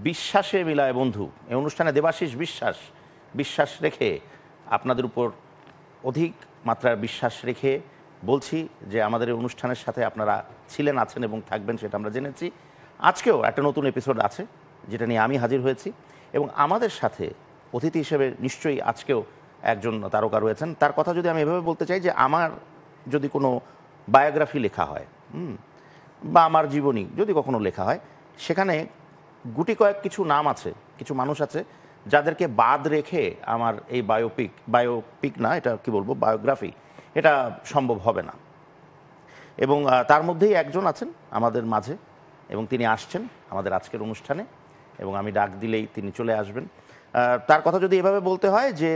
বিশ্বাসে মিলায় বন্ধু। এই অনুষ্ঠানে দেবাশিস বিশ্বাস রেখে আপনাদের উপর অধিক মাত্রার বিশ্বাস রেখে বলছি যে আমাদের এই অনুষ্ঠানের সাথে আপনারা ছিলেন, আছেন এবং থাকবেন, সেটা আমরা জেনেছি। আজকেও একটা নতুন এপিসোড আছে যেটা নিয়ে আমি হাজির হয়েছি, এবং আমাদের সাথে অতিথি হিসেবে নিশ্চয়ই আজকেও একজন তারকা রয়েছেন। তার কথা যদি আমি এভাবে বলতে চাই যে আমার যদি কোনো বায়োগ্রাফি লেখা হয় বা আমার জীবনী যদি কখনো লেখা হয়, সেখানে গুটি কয়েক কিছু নাম আছে, কিছু মানুষ আছে যাদেরকে বাদ রেখে আমার এই বায়োপিক না, এটা কি বলবো, বায়োগ্রাফি, এটা সম্ভব হবে না। এবং তার মধ্যেই একজন আছেন আমাদের মাঝে, এবং তিনি আসছেন আমাদের আজকের অনুষ্ঠানে, এবং আমি ডাক দিলেই তিনি চলে আসবেন। তার কথা যদি এভাবে বলতে হয় যে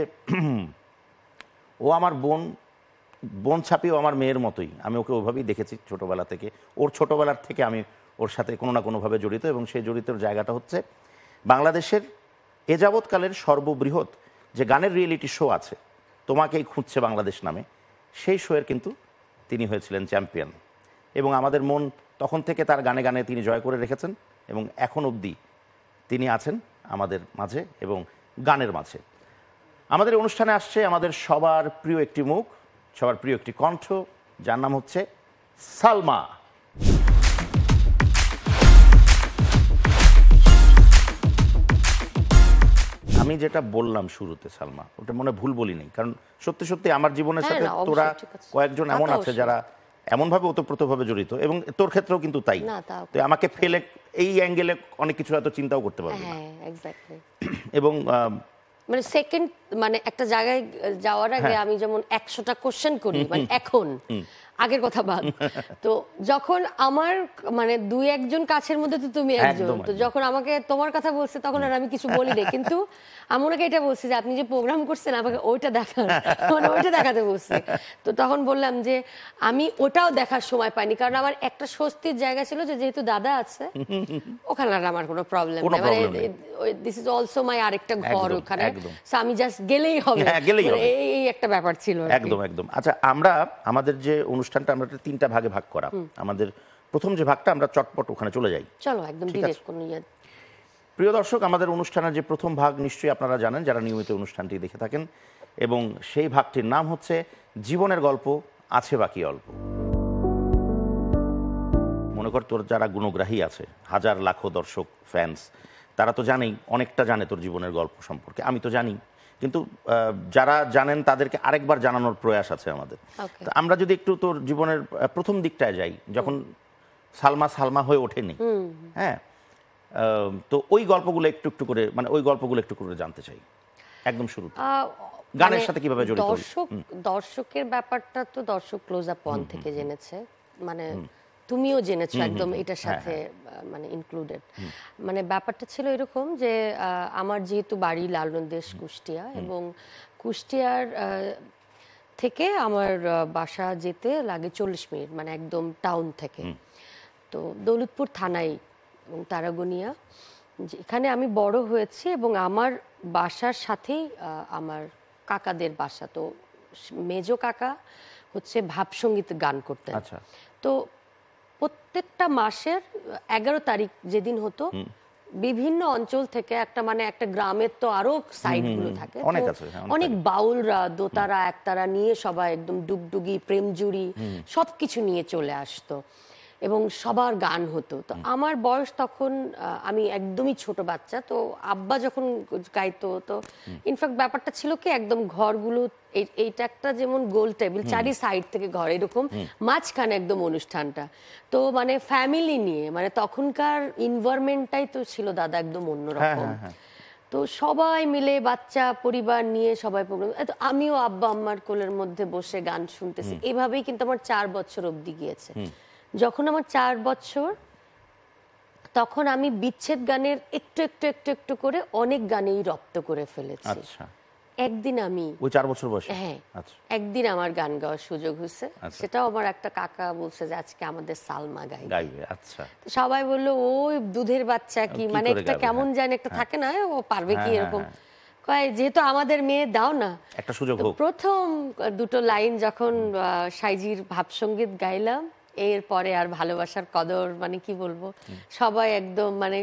ও আমার বোন ছাপিও আমার মেয়ের মতোই, আমি ওকে ওভাবেই দেখেছি ছোটোবেলা থেকে। ওর ছোটোবেলার থেকে আমি ওর সাথে কোনো না কোনোভাবে জড়িত, এবং সেই জড়িতর জায়গাটা হচ্ছে বাংলাদেশের এ যাবৎকালের সর্ববৃহৎ যে গানের রিয়েলিটি শো আছে, তোমাকেই খুঁজছে বাংলাদেশ নামে, সেই শোয়ের কিন্তু তিনি হয়েছিলেন চ্যাম্পিয়ন। এবং আমাদের মন তখন থেকে তার গানে গানে তিনি জয় করে রেখেছেন, এবং এখন অবধি তিনি আছেন আমাদের মাঝে এবং গানের মাঝে। আমাদের অনুষ্ঠানে আসছে আমাদের সবার প্রিয় একটি মুখ, সবার প্রিয় একটি কণ্ঠ, যার নাম হচ্ছে সালমা। আমি যেটা বললাম শুরুতে সালমা, ওটা মনে ভুল বলি নাই, কারণ সত্যি সত্যি আমার জীবনের সাথে তোরা কয়েকজন এমন আছে যারা এমনভাবে ওতপ্রোতভাবে জড়িত, এবং তোর ক্ষেত্রেও কিন্তু তাই। তো আমাকে ফেলে এই অ্যাঙ্গেলে অনেক কিছু হয়তো চিন্তাও করতে পারবে না। এবং মানে সেকেন্ড মানে একটা জায়গায় যাওয়ার আগে আমি যেমন 100টা কোশ্চেন করি, মানে এখন আগের কথা বাদ, তো যখন আমার মানে দুই একজন কাছের মধ্যে তো তুমি একজন, তো যখন আমাকে তোমার কথা বলছে তখন আর আমি কিছু বলি না, কিন্তু আমি ওনাকে এটা বলছি যে আপনি যে প্রোগ্রাম করছেন আমাকে ওইটা দেখান, মানে ওইটা দেখাতে বলছি। তো তখন বললাম যে আমি ওটাও দেখার সময় পাইনি, কারণ আমার একটা স্বস্তির জায়গা ছিল যে যেহেতু দাদা আছে ওখানে আর আমার কোনো প্রবলেম নেই, মানে দিস ইজ অলসো মাই আরেকটা ঘর ওখানে, আমি জাস্ট গেলেই হবে, এই একটা ব্যাপার ছিল। একদম একদম। আচ্ছা, আমরা আমাদের যে অনুষ্ঠানটা আমরা 3টা ভাগে ভাগ করা, আমাদের প্রথম যে ভাগটা আমরা চটপট ওখানে চলে যাই। চলো একদম ডিরেক্ট কোন ইয়ে। প্রিয় দর্শক, আমাদের অনুষ্ঠানের যে প্রথম ভাগ নিশ্চয়ই আপনারা জানেন যারা নিয়মিত অনুষ্ঠানটি দেখে থাকেন, এবং সেই ভাগটির নাম হচ্ছে জীবনের গল্প আছে বাকি অল্প। মনে কর তোর যারা গুণগ্রাহী আছে, হাজার লাখো দর্শক ফ্যান্স, তারা তো জানেই, অনেকটা জানে তোর জীবনের গল্প সম্পর্কে, আমি তো জানি, কিন্তু যারা জানেন তাদেরকে আরেকবার জানানোর প্রয়াস আছে আমাদের। তো আমরা যদি একটু তোর জীবনের প্রথম দিকটায় যাই, যখন সালমা হয়ে ওঠেনি, হ্যাঁ, তো ওই গল্পগুলো একটু একটু করে, মানে ওই গল্পগুলো একটু করে জানতে চাই একদম শুরুতে, গানের সাথে কিভাবে জড়িত। দর্শকের ব্যাপারটা তো দর্শক ক্লোজ আপ ওয়ান থেকে জেনেছে, মানে তুমিও জেনেছো একদম এটার সাথে মানে ইনক্লুডেড। মানে ব্যাপারটা ছিল এরকম যে আমার যেহেতু বাড়ি লালনদেশ কুষ্টিয়া, এবং কুষ্টিয়ার থেকে আমার বাসা যেতে লাগে 40 মিনিট, মানে একদম টাউন থেকে। তো দৌলতপুর থানায় এবং তারাগনিয়া, এখানে আমি বড় হয়েছি, এবং আমার বাসার সাথেই আমার কাকাদের বাসা। তো মেজো কাকা হচ্ছে ভাবসঙ্গীত গান করতেন। তো প্রত্যেকটা মাসের 11 তারিখ যেদিন হতো, বিভিন্ন অঞ্চল থেকে একটা, মানে একটা গ্রামের তো আরো সাইড গুলো থাকে, অনেক বাউলরা দোতারা একতারা নিয়ে সবাই একদম ডুগডুগি প্রেমজুড়ি সবকিছু নিয়ে চলে আসতো, এবং সবার গান হতো। তো আমার বয়স তখন, আমি একদমই ছোট বাচ্চা, তো আব্বা যখন গাইতো, তো ইনফ্যাক্ট ব্যাপারটা ছিল কি, একদম ঘরগুলো এইটা একটা যেমন গোল টেবিল, চারি সাইড থেকে ঘর, এরকম মাঝখানে একদম অনুষ্ঠানটা, তো মানে ফ্যামিলি নিয়ে, মানে তখনকার এনভায়রনমেন্টটাই তো ছিল দাদা একদম অন্যরকম। তো সবাই মিলে বাচ্চা পরিবার নিয়ে সবাই প্রোগ্রাম, আমিও আব্বা আম্মার কোলের মধ্যে বসে গান শুনতেছি, এভাবেই কিন্তু আমার 4 বছর অবধি গিয়েছে। যখন আমার 4 বছর, তখন আমি বিচ্ছেদ গানের একটু একটু একটু একটু করে অনেক গানেই রপ্ত করে ফেলেছি। একদিন আমি ওই 4 বছর বয়সে, হ্যাঁ, একদিন আমার গান গাওয়ার সুযোগ হয়েছে, সেটাও আমার একটা কাকা বলছে যে আজকে আমাদের সালমা গাইবে। আচ্ছা, সবাই বললো ওই দুধের বাচ্চা কি, মানে একটা কেমন জানি একটা থাকে না, ও পারবে কি এরকম, কয় যেহেতু আমাদের মেয়ে দাও না একটা সুযোগ। প্রথম 2টো লাইন যখন সাইজির ভাবসঙ্গীত গাইলাম, এরপরে আর ভালোবাসার কদর, মানে কি বলবো, সবাই একদম মানে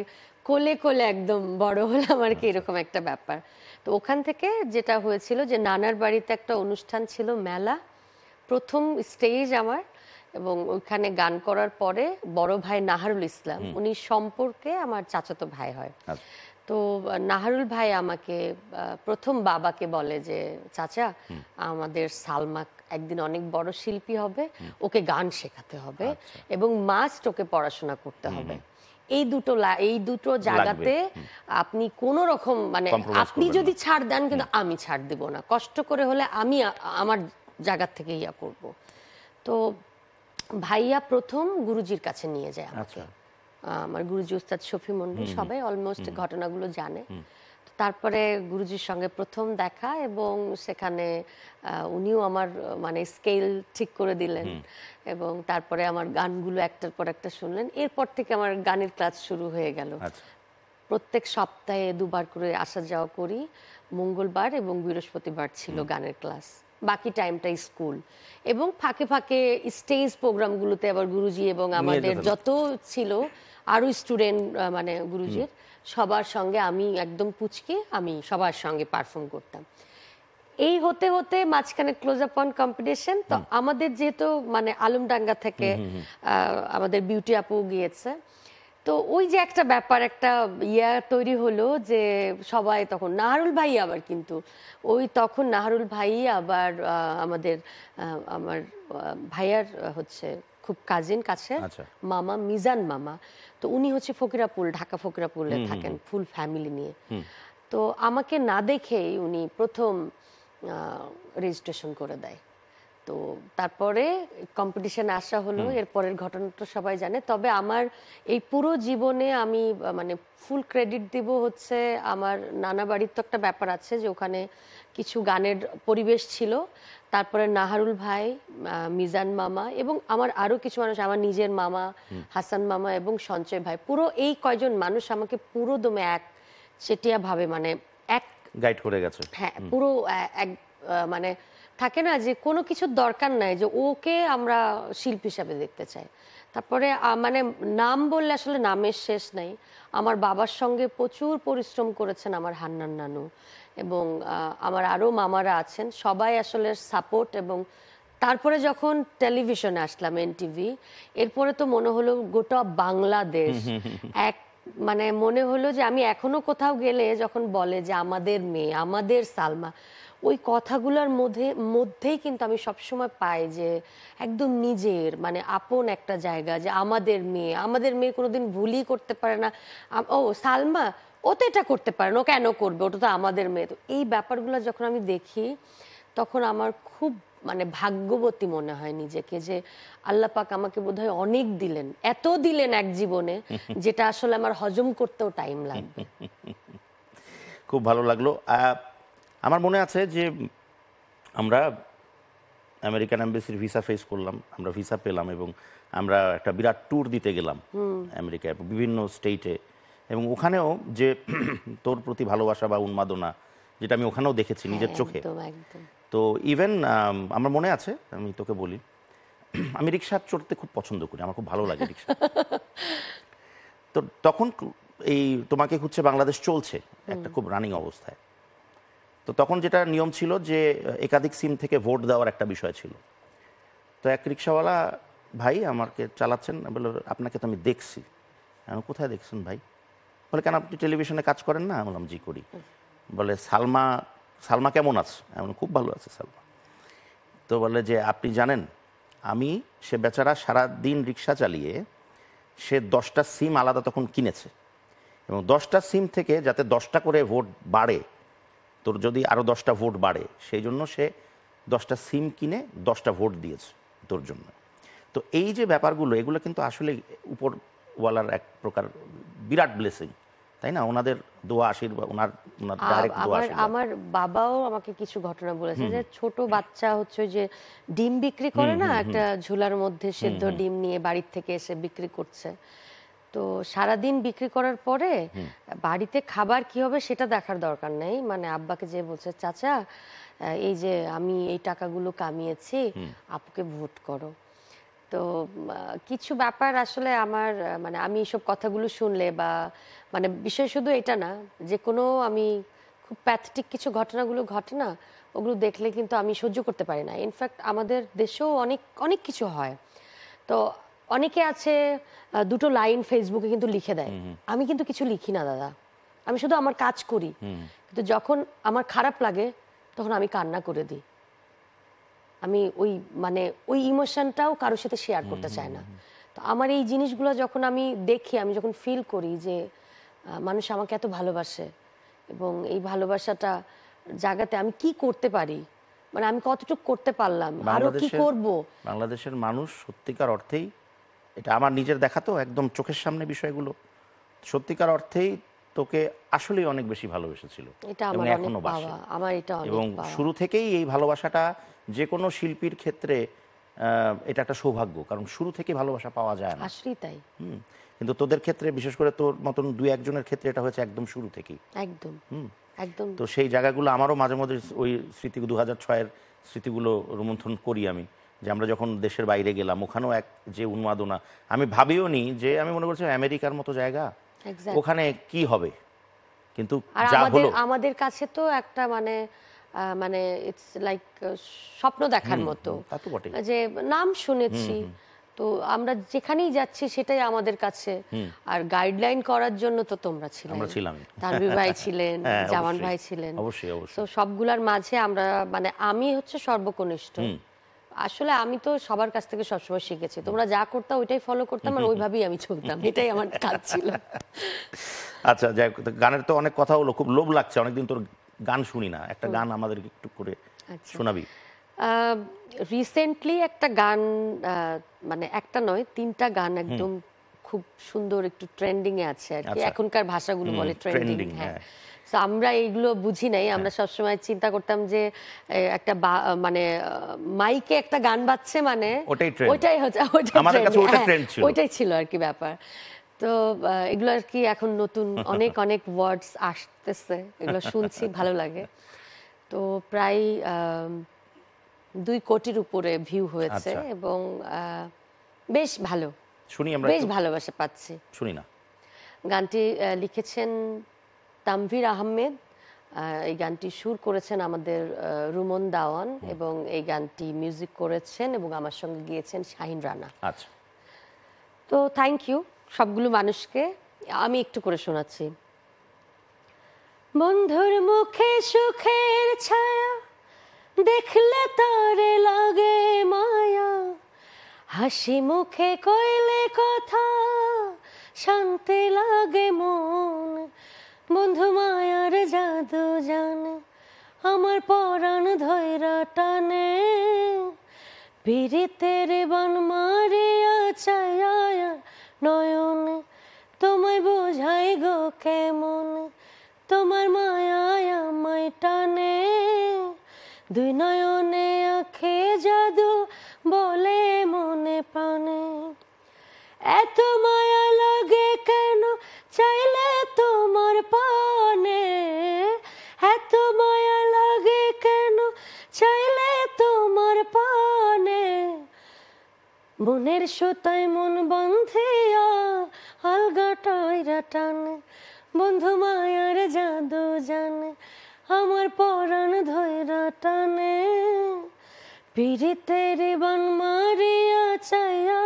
কোলে কোলে একদম বড় হলাম আর কি, এরকম একটা ব্যাপার। তো ওখান থেকে যেটা হয়েছিল যে নানার বাড়িতে একটা অনুষ্ঠান ছিল, মেলা, প্রথম স্টেজ আমার। এবং ওইখানে গান করার পরে বড় ভাই নাহারুল ইসলাম, উনি সম্পর্কে আমার চাচাতো ভাই হয়। আচ্ছা। তো নাহারুল ভাই আমাকে প্রথম বাবাকে বলে যে, চাচা আমাদের সালমা একদিন অনেক বড় শিল্পী হবে, ওকে গান শেখাতে হবে এবং মাস্ট ওকে পড়াশোনা করতে হবে। এই দুটো জায়গাতে আপনি কোন রকম মানে Compromise আপনি করবেন যদি না। ছাড় দেন কিন্তু আমি ছাড় দিব না, কষ্ট করে হলে আমি আমার জায়গা থেকে ইয়া করব। তো ভাইয়া প্রথম গুরুজির কাছে নিয়ে যায় আমাকে। আচ্ছা। আমার গুরুজি উস্তাদ শফি মন্ডল, সবাই অলমোস্ট ঘটনাগুলো জানে। তো তারপরে গুরুজির সঙ্গে প্রথম দেখা, এবং সেখানে উনিও আমার মানে স্কেল ঠিক করে দিলেন, এবং তারপরে আমার গানগুলো একটার পর একটা শুনলেন। এরপর থেকে আমার গানের ক্লাস শুরু হয়ে গেল। আচ্ছা। প্রত্যেক সপ্তাহে 2 বার করে আসা যাওয়া করি। মঙ্গলবার এবং বৃহস্পতিবার ছিল গানের ক্লাস, বাকি টাইমটাই স্কুল। এবং ফাঁকে ফাঁকে স্টেজ প্রোগ্রামগুলোতে আবার গুরুজি এবং আমাদের যেতেন। যত ছিল আরো স্টুডেন্ট, মানে গুরুজির সবার সঙ্গে আমি একদম পুচকে, আমি সবার সঙ্গে পারফর্ম করতাম। এই হতে হতে মাঝখানে ক্লোজ আপ অন কম্পিটিশন। তো আমাদের যেহেতু মানে আলমডাঙ্গা থেকে আমাদের বিউটি আপু গিয়েছে, তো ওই যে একটা ব্যাপার, একটা ইয়া তৈরি হলো যে সবাই তখন নাহারুল ভাই আবার, কিন্তু ওই তখন নাহারুল ভাই আবার আমাদের আমার ভাইয়ার হচ্ছে খুব কাজিন কাছে আচ্ছা। মামা, মিজান মামা। তো উনি হচ্ছে ফকিরাপুল, ঢাকা ফকিরাপুলে থাকেন ফুল ফ্যামিলি নিয়ে। তো আমাকে না দেখেই উনি প্রথম রেজিস্ট্রেশন করে দেয়। তো তারপরে কম্পিটিশনে আসা হলো, এরপরের ঘটনাটা সবাই জানে। তবে আমার এই পুরো জীবনে আমি মানে ফুল ক্রেডিট দিব হচ্ছে আমার নানা বাড়ির। তো একটা ব্যাপার আছে যে ওখানে কিছু গানের পরিবেশ ছিল, তারপরে নাহারুল ভাই, মিজান মামা এবং আমার আরো কিছু মানুষ, আমার নিজের মামা হাসান মামা এবং সঞ্চয় ভাই, পুরো এই কয়জন মানুষ আমাকে পুরো দমে এক চেটিয়া ভাবে মানে এক গাইড করে গেছে। হ্যাঁ পুরো এক মানে থাকে না যে কোনো কিছুর দরকার নাই, যে ওকে আমরা শিল্পী হিসাবে দেখতে চাই। তারপরে মানে নাম বললে আসলে নামের শেষ নাই। আমার বাবার সঙ্গে প্রচুর পরিশ্রম করেছেন আমার হান্নান নানু, এবং আমার আরো মামারা আছেন, সবাই আসলে সাপোর্ট। এবং তারপরে যখন টেলিভিশনে আসলাম এনটিভি, এরপরে তো মনে হলো গোটা বাংলাদেশ এক, মানে মনে হলো যে আমি এখনো কোথাও গেলে যখন বলে যে আমাদের মেয়ে, আমাদের সালমা, ওই কথাগুলোর মধ্যেই কিন্তু আমি সবসময় পাই যে একদম নিজের মানে আপন একটা জায়গা, যে আমাদের মেয়ে কোনোদিন ভুলই করতে পারে না। ও সালমা, ও তো এটা করতে পারে না, ও কেন করবে, ওটা তো আমাদের মেয়ে। তো এই ব্যাপারগুলো যখন আমি দেখি তখন আমার খুব মানে ভাগ্যবতী মনে হয় নিজেকে, যে আল্লাহ পাক আমাকে বোধহয় অনেক দিলেন, এত দিলেন এক জীবনে, যেটা আসলে আমার হজম করতেও টাইম লাগবে। খুব ভালো লাগলো। আমার মনে আছে যে আমরা আমেরিকান এমবাসির ভিসা ফেস করলাম, আমরা ভিসা পেলাম এবং আমরা একটা বিরাট ট্যুর দিতে গেলাম আমেরিকায় বিভিন্ন স্টেটে। এবং ওখানেও যে তোর প্রতি ভালোবাসা বা উন্মাদনা, যেটা আমি ওখানেও দেখেছি নিজের চোখে। একদম একদম। তো ইভেন আমার মনে আছে, আমি তোকে বলি, আমি রিক্সা চড়তে খুব পছন্দ করি, আমার খুব ভালো লাগে রিক্সা। তো তখন এই তোমাকে খুঁজছে বাংলাদেশ চলছে একটা খুব রানিং অবস্থায়। তো তখন যেটা নিয়ম ছিল যে একাধিক সিম থেকে ভোট দেওয়ার একটা বিষয় ছিল। তো এক রিক্সাওয়ালা ভাই আমাকে চালাচ্ছেন, বলে আপনাকে তো আমি দেখছি। আমি কোথায় দেখছেন ভাই? বলে কেন আপনি টেলিভিশনে কাজ করেন না? আমি বললাম জি করি। বলে সালমা কেমন আছে? আমি বললাম খুব ভালো আছে সালমা। তো বলে যে আপনি জানেন সে বেচারা সারাদিন রিক্সা চালিয়ে সে 10টা সিম আলাদা তখন কিনেছে, এবং 10টা সিম থেকে যাতে 10টা করে ভোট বাড়ে, তোর যদি আরও 10টা ভোট বাড়ে, সেই জন্য সে 10টা সিম কিনে 10টা ভোট দিয়েছে তোর জন্য। তো এই যে ব্যাপারগুলো, এগুলো কিন্তু আসলে উপরওয়ালার এক প্রকার বিরাট ব্লেসিং, তাই না? ওনাদের দোয়া আশীর্বাদ, ওনার ডাইরেক্ট দোয়া আশীর্বাদ। আমার বাবাও আমাকে কিছু ঘটনা বলেছে, যে ছোট বাচ্চা হচ্ছে যে ডিম বিক্রি করে না, একটা ঝোলার মধ্যে সেদ্ধ ডিম নিয়ে বাড়ির থেকে এসে বিক্রি করছে। তো সারাদিন বিক্রি করার পরে বাড়িতে খাবার কি হবে সেটা দেখার দরকার নেই, মানে আব্বাকে যে বলছে, চাচা এই যে আমি এই টাকাগুলো কামিয়েছি, আপুকে ভোট করো। তো কিছু ব্যাপার আসলে আমার মানে আমি এইসব কথাগুলো শুনলে বা মানে বিষয় শুধু এটা না, যে কোনো আমি খুব প্যাথেটিক কিছু ঘটনাগুলো ঘটে না, ওগুলো দেখলে কিন্তু আমি সহ্য করতে পারি না। ইনফ্যাক্ট আমাদের দেশেও অনেক অনেক কিছু হয়। তো অনেকে আছে দুটো লাইন ফেসবুকে কিন্তু লিখে দেয়, আমি কিন্তু কিছু লিখি না দাদা, আমি শুধু আমার কাজ করি। কিন্তু যখন আমার খারাপ লাগে তখন আমি কান্না করে দিই। আমি ওই মানে ওই ইমোশনটাও কারোর সাথে শেয়ার করতে চাই না। তো আমার এই জিনিসগুলো যখন আমি দেখি, আমি যখন ফিল করি যে মানুষ আমাকে এত ভালোবাসে এবং এই ভালোবাসাটা জায়গাতে আমি কি করতে পারি, মানে আমি কতটুকু করতে পারলাম, আরো কি করব। বাংলাদেশের মানুষ সত্যিকার অর্থেই, এটা আমার নিজের দেখা তো একদম চোখের সামনে বিষয়গুলো, সত্যিকার অর্থেই তোকে আসলেই অনেক বেশি ভালোবেসেছিল এটা এবং আমার অনেক এখনো বাসে। পাওয়া, আমার এটা অনেক এবং পাওয়া। শুরু থেকেই এই ভালোবাসাটা যে কোনো শিল্পীর ক্ষেত্রে এটা একটা সৌভাগ্য, কারণ শুরু থেকে ভালোবাসা পাওয়া যায় না। আসলেই তাই। কিন্তু তোদের ক্ষেত্রে, বিশেষ করে তোর মতন দুই একজনের ক্ষেত্রে এটা হয়েছে একদম শুরু থেকেই। একদম একদম। তো সেই জায়গাগুলো আমারও মাঝে মধ্যে ওই স্মৃতি 2006-এর স্মৃতিগুলো রোমন্থন করি আমি, যে আমরা যখন দেশের বাইরে গেলাম ওখানেও এক যে উন্মাদনা, আমি ভাবিও নি যে, আমি মনে করছি আমেরিকার মতো জায়গা, Exactly. ওখানে কি হবে, কিন্তু আর যা আমাদের হলো। আমাদের কাছে তো একটা মানে মানে ইটস লাইক স্বপ্ন দেখার মতো, তা তো বটেই। যে নাম শুনেছি, তো আমরা যেখানেই যাচ্ছি সেটাই আমাদের কাছে। আর গাইডলাইন করার জন্য তো তোমরা ছিলে, আমরা ছিলামই। তানভীর ভাই ছিলেন, হ্যাঁ, জামান অবশ্যই, ভাই ছিলেন, অবশ্যই অবশ্যই। তো সবগুলার মাঝে আমরা মানে আমি হচ্ছে সর্বকনিষ্ঠ। আসলে আমি তো সবার কাছ থেকে সবসময় শিখেছি, তোমরা যা করতাম ওইটাই ফলো করতাম আর ওইভাবেই আমি চলতাম, এটাই আমার কাজ ছিল। আচ্ছা, যাই হোক, গানের তো অনেক কথা হলো, খুব লোভ লাগছে, অনেকদিন তোর গান শুনি না, একটা গান আমাদেরকে একটু করে শোনাবি? রিসেন্টলি একটা গান, মানে একটা নয়, 3টা গান একদম খুব সুন্দর, একটু ট্রেন্ডিং এ আছে আর কি, আচ্ছা। এখনকার ভাষাগুলো বলে ট্রেন্ডিং। trending, হ্যাঁ, হ্যাঁ। তো আমরা এইগুলো বুঝি নাই, আমরা সবসময় চিন্তা করতাম যে একটা মানে মাইকে একটা গান বাজছে মানে ওটাই trend। ওইটাই হচ্ছে, আমাদের কাছে ওটা trend ছিল। ওইটাই ছিল আর কি ব্যাপার। তো এগুলো আর কি এখন নতুন অনেক অনেক ওয়ার্ডস আসতেছে, এগুলো শুনছি ভালো লাগে। তো প্রায় 2 কোটির উপরে ভিউ হয়েছে আচ্ছা। এবং বেশ ভালো, শুনি আমরা বেশ একটু? ভালোবাসা পাচ্ছি। শুনি না। গানটি লিখেছেন তানভীর আহমেদ, এই গানটি সুর করেছেন আমাদের রুমন দাওয়ান, এবং এই গানটি মিউজিক করেছেন এবং আমার সঙ্গে গিয়েছেন শাহিন রানা। আচ্ছা। তো থ্যাংক ইউ সবগুলো মানুষকে। আমি একটু করে শোনাচ্ছি। বন্ধুর মুখে সুখের ছায়া, দেখলে তারে লাগে মায়া, হাসি মুখে কইলে কথা, শান্তি লাগে মন। বন্ধু মায়ার জাদু জানে, আমার পরাণ ধৈরা টানে, পিরিতের বান মারিয়া ছায়া নয়নে, তোমায় বোঝাই গো কেমন, তোমার মায়ায় আমায় টানে, 2 নয়নে আঁখে জাদু বলে মনে প্রাণে। এত মায়া লাগে কেন চাইলে তোমার পানে, এত মায়া লাগে কেন চাইলে তোমার পানে, মনের সুতায় মন বন্ধিয়া আলগা টয়রা টানে, বন্ধু মায়ার জাদু জানে, আমার পরাণ ধৈরা টানে, পিরিতের বান মারিয়া চাইয়া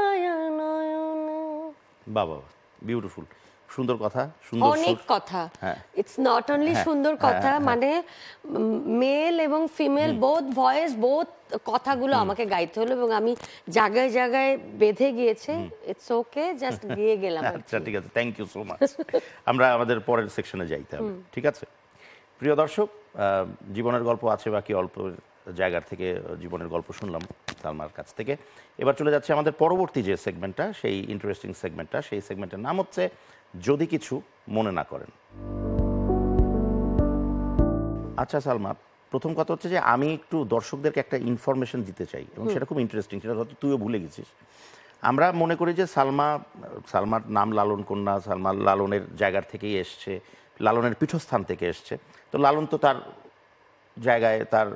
নয়নে। বাবা, বিউটিফুল, সুন্দর কথা, সুন্দর অনেক সুর। কথা, হ্যাঁ। ইটস নট অনলি হ্যাঁ, সুন্দর কথা, মানে মেল এবং ফিমেল বোথ ভয়েস, বোথ কথাগুলো আমাকে গাইতে হলো এবং আমি জায়গায় জায়গায় বেঁধে গিয়েছে। ইটস ওকে, জাস্ট গিয়ে গেলাম আর কি। আচ্ছা, ঠিক আছে, থ্যাংক ইউ সো মাচ। আমরা আমাদের পরের সেকশনে যাইতে হবে, ঠিক আছে? প্রিয় দর্শক, জীবনের গল্প আছে বাকি অল্প জায়গার থেকে জীবনের গল্প শুনলাম সালমার কাছ থেকে। এবার চলে যাচ্ছে আমাদের পরবর্তী যে সেগমেন্টটা, সেই ইন্টারেস্টিং সেগমেন্টটা, সেই সেগমেন্টের নাম হচ্ছে যদি কিছু মনে না করেন। আচ্ছা সালমা, প্রথম কথা হচ্ছে যে আমি একটু দর্শকদেরকে একটা ইনফরমেশন দিতে চাই, এবং সেটা খুব ইন্টারেস্টিং, সেটা হয়তো তুইও ভুলে গেছিস। আমরা মনে করি যে সালমার নাম লালন কন্যা, সালমা লালনের জায়গার থেকেই এসছে, লালনের পীঠস্থান থেকে এসছে। তো লালন তো তার জায়গায়, তার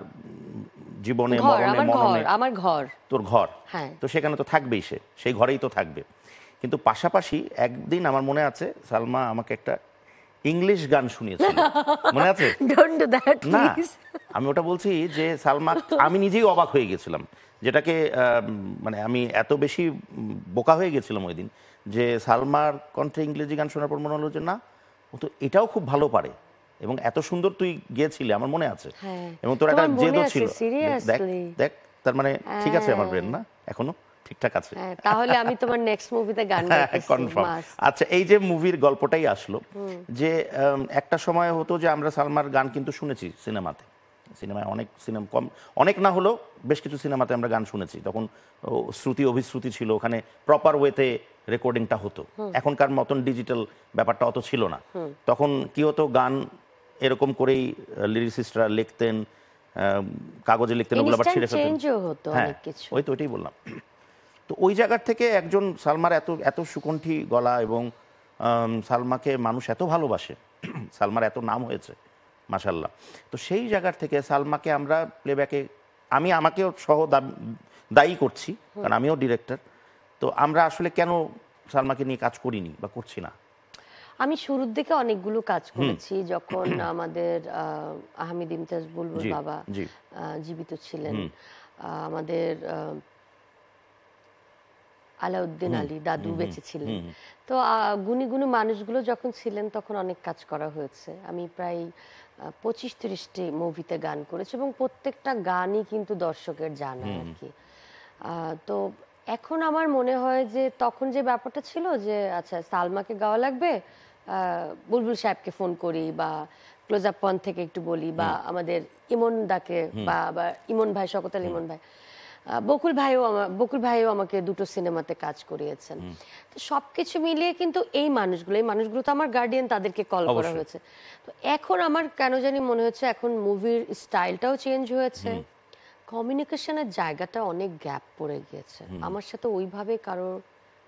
জীবনে ঘর, মরণে আমার ঘর, মননে আমার ঘর। তোর ঘর, হ্যাঁ। তো সেখানে তো থাকবেই, সেই ঘরেই তো থাকবে। কিন্তু পাশাপাশি একদিন আমার মনে আছে সালমা আমাকে একটা ইংলিশ গান শুনিয়েছিল, মনে আছে? ডোন্ট ডু দ্যাট না, প্লিজ। আমি ওটা বলছি যে সালমা, আমি নিজেই অবাক হয়ে গেছিলাম, যেটাকে মানে আমি এত বেশি বোকা হয়ে গেছিলাম ওই দিন, যে সালমার কণ্ঠে ইংরেজি গান শোনার পর মনে হলো যে না, ও তো এটাও খুব ভালো পারে, এবং এত সুন্দর তুই গেয়েছিলি আমার মনে আছে, হ্যাঁ। এবং তোর একটা তোমার মনে জেদও আছে, ছিল। দেখ seriously? দেখ, তার মানে ঠিক আছে আমার হ্যাঁ। ব্রেন, না এখনো ঠিকঠাক আছে। হ্যাঁ, তাহলে আমি তোমার নেক্সট মুভিতে গান গাইতেছি, কনফার্ম। মাস্ট। আচ্ছা, এই যে মুভির গল্পটাই আসলো, যে একটা সময় হতো যে আমরা সালমার গান কিন্তু শুনেছি সিনেমাতে, সিনেমায় অনেক সিনেমা, কম অনেক না হলেও বেশ কিছু সিনেমাতে আমরা গান শুনেছি, তখন শ্রুতি অভিশ্রুতি ছিল, ওখানে প্রপার ওয়েতে রেকর্ডিংটা হতো, এখনকার মতন ডিজিটাল ব্যাপারটা অত ছিল না। তখন কি হতো, গান এরকম করেই লিরিসিস্টরা লিখতেন, কাগজে লিখতেন, ওগুলো আবার ছিঁড়ে ফেলতেন। চেঞ্জও হতো হ্যাঁ, অনেক কিছু। ওই তো ওইটাই বললাম। তো ওই জায়গার থেকে একজন সালমার এত এত সুকণ্ঠী গলা, এবং সালমাকে মানুষ এত ভালোবাসে, সালমার এত নাম হয়েছে মাশাল্লাহ। তো সেই জায়গার থেকে সালমাকে আমরা প্লেব্যাকে, আমি আমাকেও সহ দায়ী করছি, কারণ আমিও ডিরেক্টর, তো আমরা আসলে কেন সালমাকে নিয়ে কাজ করিনি বা করছি না? আমি শুরুর দিকে অনেকগুলো কাজ করেছি, যখন আমাদের আহমেদ ইমতিয়াজ বুলবুল জি, বাবা জি। জীবিত ছিলেন, আমাদের আলাউদ্দিন আলী দাদু বেঁচে ছিলেন। তো গুণী গুণী মানুষগুলো যখন ছিলেন তখন অনেক কাজ করা হয়েছে। আমি প্রায় 25-30টি মুভিতে গান করেছি, এবং প্রত্যেকটা গানই কিন্তু দর্শকের জানা আর কি। তো এখন আমার মনে হয় যে তখন যে ব্যাপারটা ছিল যে আচ্ছা সালমাকে গাওয়া লাগবে, বুলবুল সাহেবকে ফোন করি, বা ক্লোজ আপ পয়েন্ট থেকে একটু বলি, বা আমাদের ইমন দাকে, বা ইমন ভাই, শওকত আলী ইমন ভাই, বকুল ভাইও আমাকে দুটো সিনেমাতে কাজ করিয়েছেন। তো সবকিছু মিলিয়ে কিন্তু এই মানুষগুলো তো আমার গার্ডিয়ান, তাদেরকে কল করা অবশ্যই। হয়েছে। তো এখন আমার কেন জানি মনে হচ্ছে এখন মুভির স্টাইলটাও চেঞ্জ হয়েছে, কমিউনিকেশনের জায়গাটা অনেক গ্যাপ পড়ে গিয়েছে, আমার সাথে ওইভাবে কারো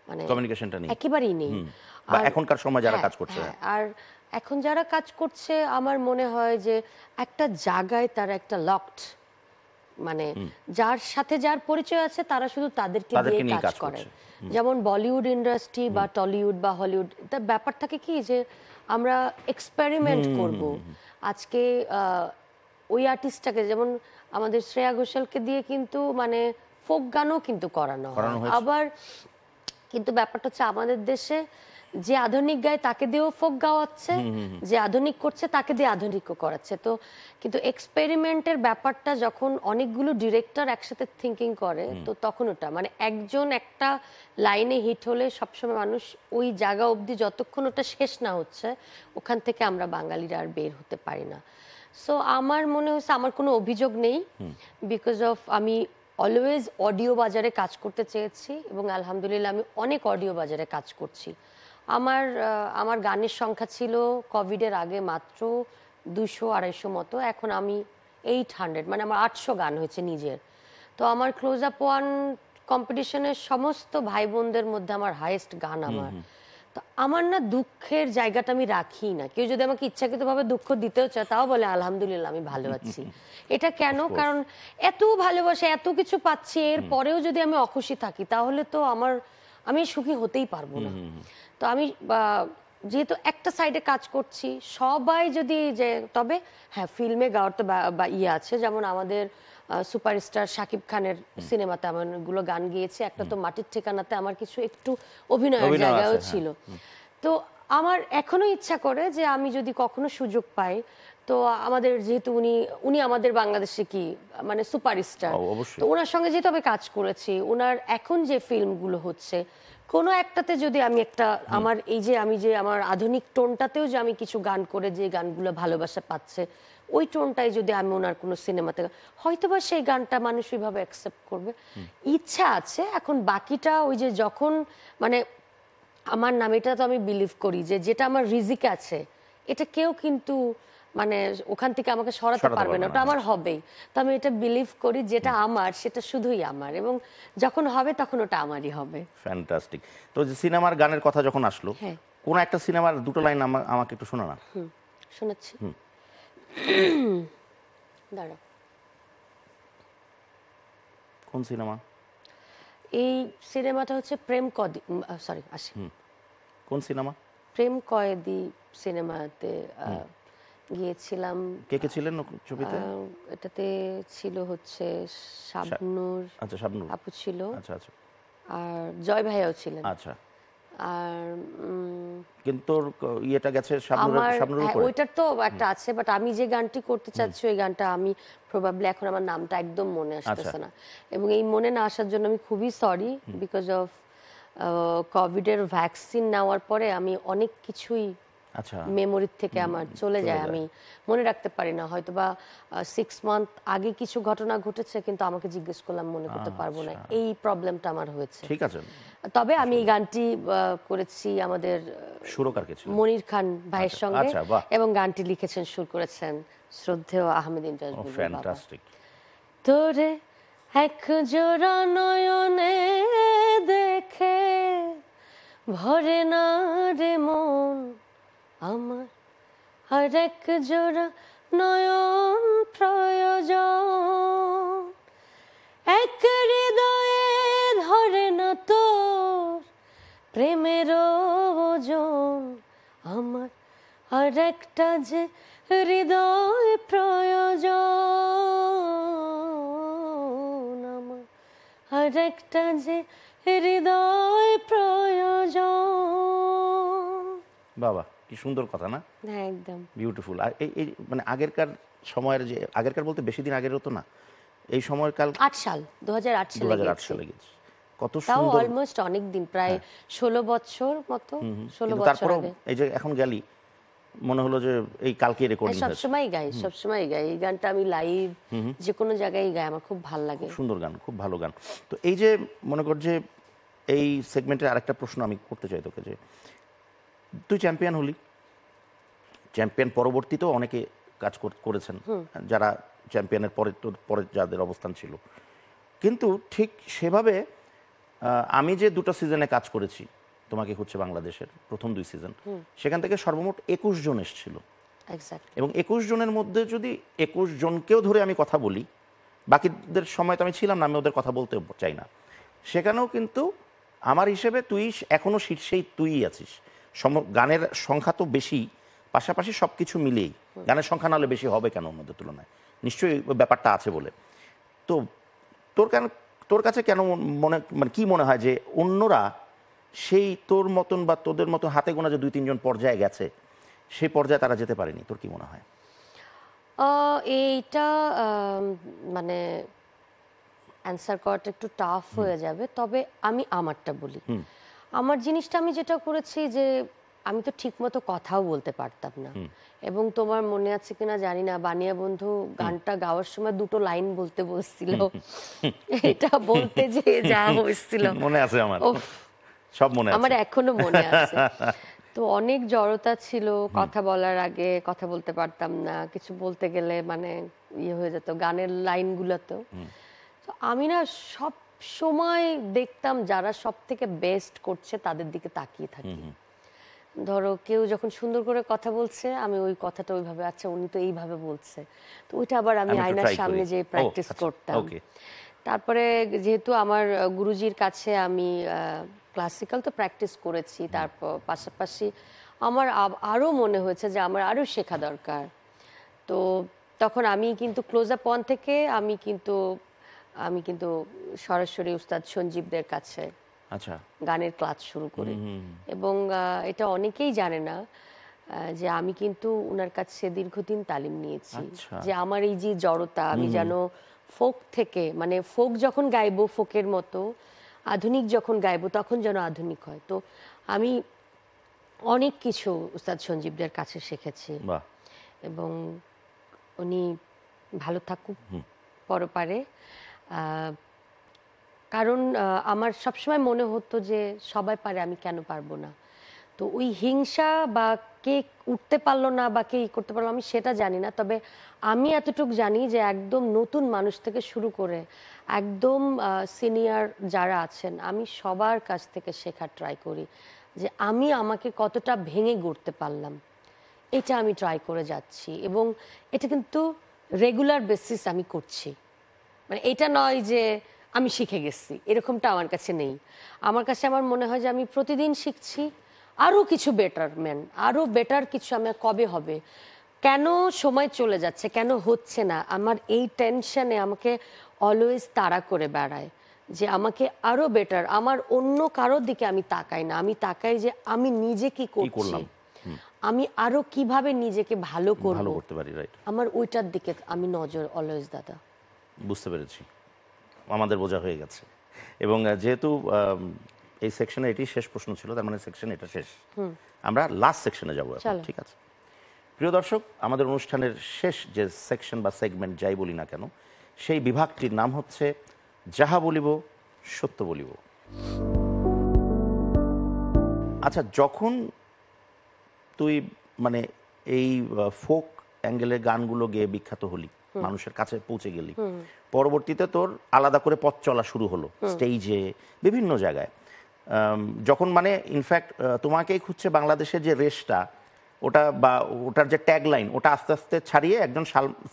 মানে কমিউনিকেশনটা নেই একেবারেই নেই। বা আর এখনকার সময় যারা হ্যাঁ, কাজ করছে। হ্যাঁ, আর এখন যারা কাজ করছে আমার মনে হয় যে একটা জায়গায় তারা একটা লকড, মানে যার সাথে যার পরিচয় আছে তারা শুধু তাদেরকে দিয়ে নিয়ে কাজ করে। যেমন বলিউড ইন্ডাস্ট্রি বা টলিউড বা হলিউড, তার ব্যাপার থাকে কি যে আমরা এক্সপেরিমেন্ট করব। আজকে ওই আর্টিস্টটাকে, যেমন আমাদের শ্রেয়া ঘোষালকে দিয়ে কিন্তু মানে ফোক গানও কিন্তু করানো হয়। হয়েছে। আবার কিন্তু ব্যাপারটা হচ্ছে আমাদের দেশে যে আধুনিক গায় তাকে দিয়েও ফোক গাওয়াচ্ছে, যে আধুনিক করছে তাকে দিয়ে আধুনিকও করাচ্ছে। তো কিন্তু এক্সপেরিমেন্টের ব্যাপারটা যখন অনেকগুলো ডিরেক্টর একসাথে থিঙ্কিং করে, তো তখন ওটা মানে একজন একটা লাইনে হিট হলে সবসময় মানুষ ওই জায়গা অবধি যতক্ষণ ওটা শেষ না হচ্ছে, ওখান থেকে আমরা বাঙালিরা আর বের হতে পারি না। সো আমার মনে হচ্ছে আমার কোনো অভিযোগ নেই, বিকজ অফ আমি অলওয়েজ অডিও বাজারে কাজ করতে চেয়েছি, এবং আলহামদুলিল্লাহ আমি অনেক অডিও বাজারে কাজ করছি। আমার গানের সংখ্যা ছিল কোভিডের আগে মাত্র 200-250 মতো, এখন আমি 800, মানে আমার 800 গান হয়েছে নিজের। তো আমার ক্লোজ আপ ওয়ান কম্পিটিশনের সমস্ত ভাই বোনদের মধ্যে আমার হাইয়েস্ট গান আমার। তো আমার না দুঃখের জায়গাটা আমি রাখি না, কেউ যদি আমাকে ইচ্ছাকৃতভাবে দুঃখ দিতেও চায় তাও বলে আলহামদুলিল্লাহ আমি ভালো আছি। এটা কেন? কারণ এত ভালোবাসা, এত কিছু পাচ্ছি, এর পরেও যদি আমি অখুশি থাকি তাহলে তো আমি সুখী হতেই পারবো না। তো আমি যেহেতু একটা সাইডে কাজ করছি, সবাই যদি যে, তবে হ্যাঁ ফিল্মে গাওয়ার তো বা ইয়ে আছে, যেমন আমাদের সুপারস্টার শাকিব খানের সিনেমাতে আমার গুলো গান গিয়েছে, একটা তো মাটির ঠিকানাতে আমার কিছু একটু অভিনয়ের জায়গাও ছিল। তো আমার এখনো ইচ্ছা করে যে আমি যদি কখনো সুযোগ পাই, তো আমাদের যেহেতু উনি আমাদের বাংলাদেশে কি মানে সুপারস্টার, তো ওনার সঙ্গে যেহেতু আমি কাজ করেছি, ওনার এখন যে ফিল্মগুলো হচ্ছে কোনো একটাতে যদি আমি একটা আমার এই যে আমি যে আমার আধুনিক টোনটাতেও যে আমি কিছু গান করে যে গানগুলো ভালোবাসা পাচ্ছে, ওই টোনটাই যদি আমি ওনার কোনো সিনেমাতে, হয়তোবা সেই গানটা মানুষ ওইভাবে অ্যাকসেপ্ট করবে। ইচ্ছা আছে। এখন বাকিটা ওই যে যখন মানে আমার নাম, এটা তো আমি বিলিভ করি যে যেটা আমার রিজিক আছে এটা কেউ কিন্তু মানে ওখান থেকে আমাকে সরাতে পারবে না, ওটা আমার হবেই। তো আমি এটা বিলিভ করি, যেটা আমার সেটা শুধুই আমার, এবং যখন হবে তখন ওটা আমারই হবে। ফ্যান্টাস্টিক। তো যে সিনেমার গানের কথা যখন আসলো, কোন একটা সিনেমার দুটো লাইন আমাকে একটু শোনা না। শোনাচ্ছি, দাঁড়াও। কোন সিনেমা? এই সিনেমাটা হচ্ছে প্রেম কদি, সরি আসি, কোন সিনেমা? প্রেম কয়েদি সিনেমাতে গিয়েছিলাম। কে কে ছিলেন ছবিতে? এটাতে ছিল হচ্ছে শাবনূর আচ্ছা, শাবনূর। আপু ছিল, আচ্ছা আচ্ছা আর জয় ভাইয়াও ছিলেন। আচ্ছা। আর কিন্তু তোর ইয়েটা গেছে শাবনূরের আমার শাবনূরের উপরে। ওইটার তো একটা আছে, বাট আমি যে গানটি করতে চাচ্ছি ওই গানটা আমি প্রবাবলি এখন আমার নামটা একদম মনে আসতেছে না, এবং এই মনে না আসার জন্য আমি খুবই সরি, বিকজ অফ কোভিডের ভ্যাকসিন নেওয়ার পরে আমি অনেক কিছুই আচ্ছা, মেমোরির থেকে আমার চলে যায়, যায়। আমি মনে রাখতে পারি না। হয়তো বা 6 মান্থ আগে কিছু ঘটনা ঘটেছে, কিন্তু আমাকে জিজ্ঞেস করলাম মনে করতে পারবো না, এই প্রবলেমটা আমার হয়েছে। ঠিক আছে। তবে আমি এই গানটি করেছি আমাদের সুরকার কে ছিল? মনির খান ভাইয়ের সঙ্গে, আচ্ছা, বাহ। এবং গানটি লিখেছেন, সুর করেছেন শ্রদ্ধেয় আহমেদ ইমতিয়াজ বুলবুল বাবা। ফ্যান্টাস্টিক। তোরে এক জোড়া নয়নে দেখে ভরে না রে মন আমার, আর এক জোড়া নয়ন প্রয়োজন, এক হৃদয়ে ধরে না তোর প্রেমের ওজন আমার, আর একটা যে হৃদয় প্রয়োজন আমার, আর একটা যে হৃদয় প্রয়োজন। বাবা, কি সুন্দর কথা না? হ্যাঁ, একদম বিউটিফুল। আর এই মানে আগেরকার সময়ের, যে আগেরকার বলতে বেশি দিন আগের হতো না, এই সময়কাল 8 সাল 2008 সালে 2008 গেছি, সালে গেছে। কত তাও সুন্দর। অলমোস্ট অনেক দিন, প্রায় 16 বছর মতো, 16 কিন্তু বছর তারপরেও আগে। এই যে এখন গেলি, মনে হলো যে এই কালকে রেকর্ডিং হয়েছে। সবসময় গাই, সবসময় গাই এই গানটা, আমি লাইভ যে কোনো জায়গায় গাই, আমার খুব ভালো লাগে। সুন্দর গান, খুব ভালো গান। তো এই যে মনে কর যে এই সেগমেন্টের আরেকটা প্রশ্ন আমি করতে চাই তোকে, যে তুই চ্যাম্পিয়ন হলি, চ্যাম্পিয়ন পরবর্তীতেও অনেকে কাজ করেছেন, যারা চ্যাম্পিয়নের পরে তোর পরে যাদের অবস্থান ছিল, কিন্তু ঠিক সেভাবে আমি যে দুটো সিজনে কাজ করেছি, তোমাকে হচ্ছে বাংলাদেশের প্রথম 2 সিজন, সেখান থেকে সর্বমোট 21 জন এসেছিল, এক্স্যাক্টলি। এবং 21 জনের মধ্যে যদি 21 জনকেও ধরে আমি কথা বলি, বাকিদের সময় তো আমি ছিলাম না, আমি ওদের কথা বলতে চাই না, সেখানেও কিন্তু আমার হিসেবে তুই এখনো শীর্ষেই তুই আছিস। গানের সংখ্যা তো বেশি, পাশাপাশি সব কিছু মিলেই গানের সংখ্যা নাহলে বেশি হবে কেন অন্যদের তুলনায়, নিশ্চয়ই ওই ব্যাপারটা আছে বলে। তো তোর কাছে কেন মানে কি মনে হয় যে অন্যরা সেই তোর মতন বা তোদের মতো হাতে গোনা যে 2-3 জন পর্যায়ে গেছে, সেই পর্যায়ে তারা যেতে পারেনি? তোর কি মনে হয়? এইটা মানে অ্যান্সার করাটা একটু টাফ হয়ে যাবে, তবে আমি আমারটা বলি। আমার জিনিসটা আমি যেটা করেছি, যে আমি তো ঠিক মতো কথাও বলতে পারতাম না, এবং তোমার মনে আছে কিনা জানি না, বানিয়া বন্ধু গানটা গাওয়ার সময় 2টো লাইন বলতে বলছিল, এটা বলতে যে যা হয়েছিল মনে আছে আমার, সব মনে আছে আমার, এখনো মনে আছে। তো অনেক জড়তা ছিল, কথা বলার আগে কথা বলতে পারতাম না, কিছু বলতে গেলে মানে ইয়ে হয়ে যেত গানের লাইনগুলোতেও। তো আমি না সব সময় দেখতাম যারা সব থেকে বেস্ট করছে তাদের দিকে তাকিয়ে থাকি। ধরো কেউ যখন সুন্দর করে কথা বলছে, আমি ওই কথাটা ওইভাবে, আচ্ছা উনি তো এইভাবে বলছে, তো ওইটা আবার আমি আয়নার সামনে যে প্র্যাকটিস করতাম। তারপরে যেহেতু আমার গুরুজির কাছে আমি ক্লাসিক্যাল তো প্র্যাকটিস করেছি, তারপর পাশাপাশি আমার আরও মনে হয়েছে যে আমার আরও শেখা দরকার। তো তখন আমি কিন্তু ক্লোজ আপ ওয়ান থেকে আমি কিন্তু সরাসরি উস্তাদ সঞ্জীবদের কাছে আচ্ছা গানের ক্লাস শুরু করি, এবং এটা অনেকেই জানে না যে আমি কিন্তু ওনার কাছে দীর্ঘদিন তালিম নিয়েছি। যে আমার এই যে জড়তা, আমি যেন ফোক থেকে, মানে ফোক যখন গাইবো ফোকের মতো, আধুনিক যখন গাইবো তখন যেন আধুনিক হয়। তো আমি অনেক কিছু উস্তাদ সঞ্জীবদের কাছে শিখেছি, এবং উনি ভালো থাকুক পরপারে। কারণ আমার সবসময় মনে হতো যে সবাই পারে, আমি কেন পারবো না। তো ওই হিংসা বা কে উঠতে পারলো না বা কে করতে পারলো, আমি সেটা জানি না, তবে আমি এতটুকু জানি যে একদম নতুন মানুষ থেকে শুরু করে একদম সিনিয়র যারা আছেন, আমি সবার কাছ থেকে শেখার ট্রাই করি, যে আমি আমাকে কতটা ভেঙে গড়তে পারলাম, এটা আমি ট্রাই করে যাচ্ছি, এবং এটা কিন্তু রেগুলার বেসিস আমি করছি। মানে এটা নয় যে আমি শিখে গেছি, এরকমটা আমার কাছে নেই। আমার কাছে আমার মনে হয় যে আমি প্রতিদিন শিখছি আরো কিছু বেটারমেন্ট, আরো বেটার কিছু আমার কবে হবে, কেন সময় চলে যাচ্ছে, কেন হচ্ছে না। আমার এই টেনশনে আমাকে অলওয়েজ তাড়া করে বেড়ায় যে আমাকে আরো বেটার, আমার অন্য কারোর দিকে আমি তাকাই না, আমি তাকাই যে আমি নিজে কি করছি, আমি আরো কিভাবে নিজেকে ভালো ভালো করব, করতে পারি। রাইট, আমার ওইটার দিকে আমি নজর অলওয়েজ দাদা। বুঝতে পেরেছি, আমাদের বোঝা হয়ে গেছে। এবং যেহেতু এই সেকশনে এটি শেষ প্রশ্ন ছিল, তার মানে সেকশন এটা শেষ, আমরা লাস্ট সেকশনে যাবো এখন। চলো। ঠিক আছে প্রিয় দর্শক, আমাদের অনুষ্ঠানের শেষ যে সেকশন বা সেগমেন্ট যাই বলি না কেন, সেই বিভাগটির নাম হচ্ছে যাহা বলিব সত্য বলিব। আচ্ছা, যখন তুই মানে এই ফোক অ্যাঙ্গেলের গানগুলো গেয়ে বিখ্যাত হলি, মানুষের কাছে পৌঁছে গেলি, পরবর্তীতে তোর আলাদা করে পথ চলা শুরু হলো স্টেজে, বিভিন্ন জায়গায়। যখন মানে ইনফ্যাক্ট তোমাকেই খুঁজছে বাংলাদেশের যে রেসটা, ওটা বা ওটার যে ট্যাগলাইন, ওটা আস্তে আস্তে ছাড়িয়ে একজন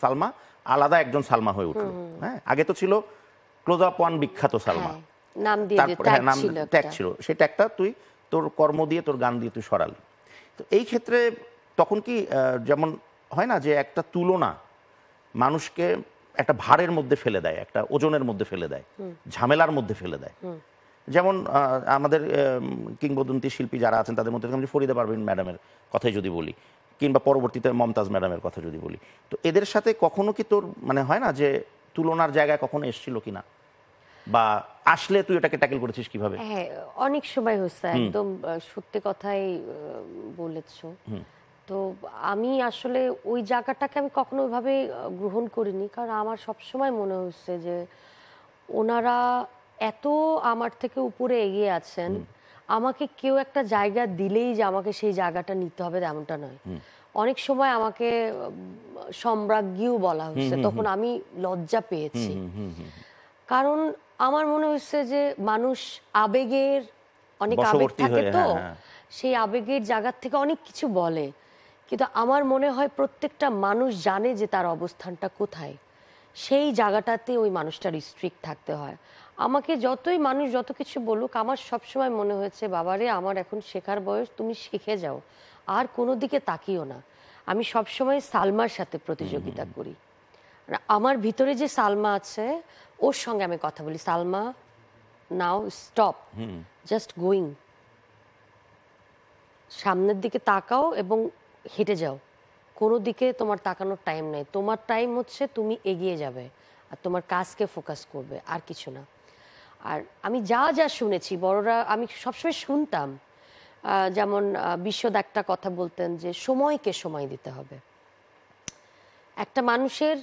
সালমা আলাদা একজন সালমা হয়ে উঠলো। হ্যাঁ, আগে তো ছিল ক্লোজ আপ ওয়ান বিখ্যাত সালমা, নাম দিয়ে তারপরে হ্যাঁ নাম ট্যাগ ছিল, সেই ট্যাগটা তুই তোর কর্ম দিয়ে, তোর গান দিয়ে তুই সরালি। তো এই ক্ষেত্রে তখন কি যেমন হয় না যে একটা তুলনা মানুষকে একটা ভারের মধ্যে ফেলে দেয়, একটা ওজনের মধ্যে ফেলে দেয়, ঝামেলার মধ্যে ফেলে দেয়। যেমন আমাদের কিংবদন্তি শিল্পী যারা আছেন তাদের মধ্যে আমি ফরিদা পারভীন ম্যাডামের কথাই যদি বলি, কিংবা পরবর্তীতে মমতাজ ম্যাডামের কথা যদি বলি, তো এদের সাথে কখনো কি তোর মানে হয় না যে তুলনার জায়গায় কখনো এসেছিল কিনা, বা আসলে তুই এটাকে ট্যাকেল করেছিস কিভাবে? হ্যাঁ, অনেক সময় হচ্ছে, একদম সত্যি কথাই বলেছো। তো আমি আসলে ওই জায়গাটাকে আমি কখনো ওইভাবে গ্রহণ করিনি, কারণ আমার সবসময় মনে হচ্ছে যে ওনারা এত আমার থেকে উপরে এগিয়ে আছেন, আমাকে কেউ একটা জায়গা দিলেই যে আমাকে সেই জায়গাটা নিতে হবে তেমনটা নয়। অনেক সময় আমাকে সম্রাজ্ঞীও বলা হচ্ছে, তখন আমি লজ্জা পেয়েছি। কারণ আমার মনে হচ্ছে যে মানুষ আবেগের, অনেক আবেগ থাকে তো, সেই আবেগের জায়গা থেকে অনেক কিছু বলে, কিন্তু আমার মনে হয় প্রত্যেকটা মানুষ জানে যে তার অবস্থানটা কোথায়, সেই জায়গাটাতে ওই মানুষটার স্ট্রিক্ট থাকতে হয়। আমাকে যতই মানুষ যত কিছু বলুক, আমার সবসময় মনে হয়েছে বাবারে আমার এখন শেখার বয়স, তুমি শিখে যাও, আর কোনো দিকে তাকিও না। আমি সবসময় সালমার সাথে প্রতিযোগিতা করি, আমার ভিতরে যে সালমা আছে ওর সঙ্গে আমি কথা বলি, Salma now stop, just going, সামনের দিকে তাকাও এবং হেঁটে যাও, কোনো দিকে তোমার তাকানোর টাইম নেই, তোমার টাইম হচ্ছে তুমি এগিয়ে যাবে আর তোমার কাজকে ফোকাস করবে, আর কিছু না। আর আমি যা যা শুনেছি বড়রা, আমি সবসময় শুনতাম, যেমন বিশ্বদ একটা কথা বলতেন যে সময়কে সময় দিতে হবে। একটা মানুষের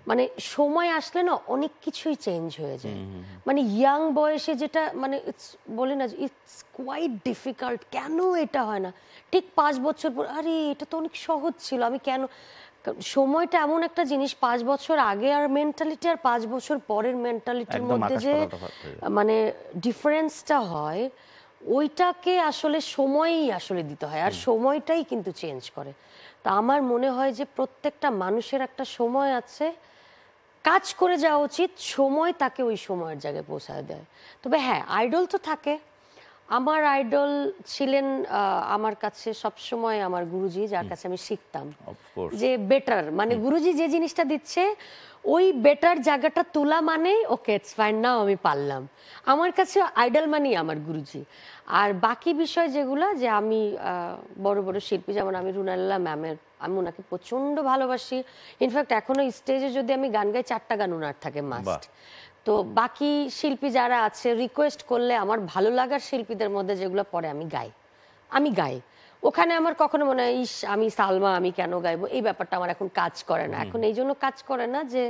মানে সময় আসলে না অনেক কিছুই চেঞ্জ হয়ে যায়। মানে ইয়াং বয়সে যেটা মানে বলে না, ইটস কোয়াইট ডিফিকাল্ট, কেন এটা হয় না ঠিক 5 বছর পর, আরে এটা তো অনেক সহজ ছিল, আমি কেন। সময়টা এমন একটা জিনিস, 5 বছর আগে আর মেন্টালিটি আর 5 বছর পরের মেন্টালিটির মধ্যে যে মানে ডিফারেন্সটা হয়, ওইটাকে আসলে সময়ই আসলে দিতে হয়, আর সময়টাই কিন্তু চেঞ্জ করে। তা আমার মনে হয় যে প্রত্যেকটা মানুষের একটা সময় আছে, কাজ করে যাওয়া উচিত, সময় তাকে ওই সময়ের জায়গায় পৌঁছায় দেয়। তবে হ্যাঁ, আইডল তো থাকে। আমার আইডল ছিলেন আমার কাছে সবসময় আমার গুরুজি, যার কাছে আমি শিখতাম যে বেটার, মানে গুরুজি যে জিনিসটা দিচ্ছে ওই বেটার জায়গাটা তোলা মানে ওকে ইটস ফাইন, নাও আমি পারলাম। আমার কাছে আইডল মানেই আমার গুরুজি। আর বাকি বিষয় যেগুলো, যে আমি বড় বড় শিল্পী, যেমন আমি রুনাল্লা ম্যামের, আমি ওনাকে প্রচন্ড ভালোবাসি। ইনফ্যাক্ট এখনো স্টেজে যদি আমি গান গাই 4টা গান ওনার থাকে মাস্ট। তো বাকি শিল্পী যারা আছে রিকোয়েস্ট করলে আমার ভালো লাগার শিল্পীদের মধ্যে যেগুলো পরে আমি গাই। ওখানে আমার কখনো মনে হয় ইস আমি সালমা, আমি কেন গাইবো, এই ব্যাপারটা আমার এখন কাজ করে না। এখন এই জন্য কাজ করে না যে